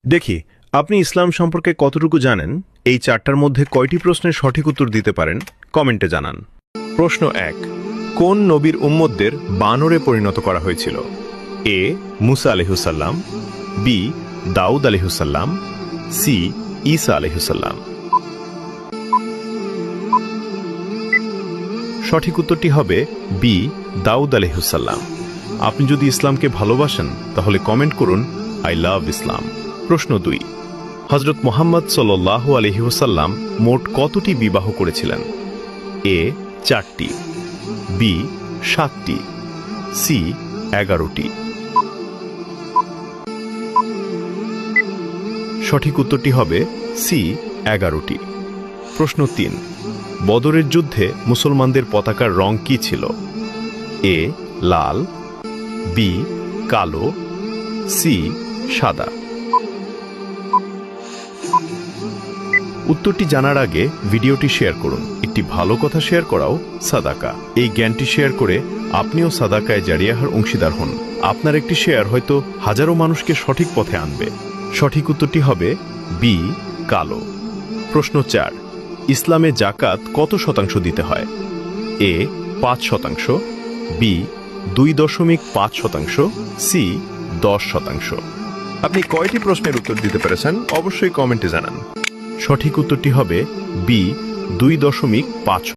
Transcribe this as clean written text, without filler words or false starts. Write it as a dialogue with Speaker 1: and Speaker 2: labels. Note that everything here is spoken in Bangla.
Speaker 1: দেখি আপনি ইসলাম সম্পর্কে কতটুকু জানেন। এই চারটার মধ্যে কয়টি প্রশ্নের সঠিক উত্তর দিতে পারেন কমেন্টে জানান। প্রশ্ন 1, কোন নবীর উম্মতদের বানরে পরিণত করা হয়েছিল? এ মুসা আলাইহিসসালাম, বি দাউদ আলাইহিসসালাম, সি ঈসা আলাইহিসসালাম। সঠিক উত্তরটি হবে বি দাউদ আলাইহিসসালাম। আপনি যদি ইসলামকে ভালোবাসেন তাহলে কমেন্ট করুন আই লাভ ইসলাম। প্রশ্ন 2, হযরত মুহাম্মদ সাল্লাল্লাহু আলাইহি ওয়াসাল্লাম মোট কতটি বিবাহ করেছিলেন? এ 4টি, বি 7টি, সি 11টি। সঠিক উত্তরটি হবে সি 11টি। প্রশ্ন 3, বদরের যুদ্ধে মুসলমানদের পতাকার রং কি ছিল? এ লাল, বি কালো, সি সাদা। উত্তরটি জানার আগে ভিডিওটি শেয়ার করুন। একটি ভালো কথা শেয়ার করাও সাদাকা। এই জ্ঞানটি শেয়ার করে আপনিও সাদাকায় জারিয়াহার অংশীদার হন। আপনার একটি শেয়ার হয়তো হাজারো মানুষকে সঠিক পথে আনবে। সঠিক উত্তরটি হবে বি কালো। প্রশ্ন 4, ইসলামে জাকাত কত শতাংশ দিতে হয়? এ 5%, বি 2.5%, সি 10%। আপনি কয়টি প্রশ্নের উত্তর দিতে পেরেছেন অবশ্যই কমেন্টে জানান। সঠিক উত্তরটি হবে বি 2.5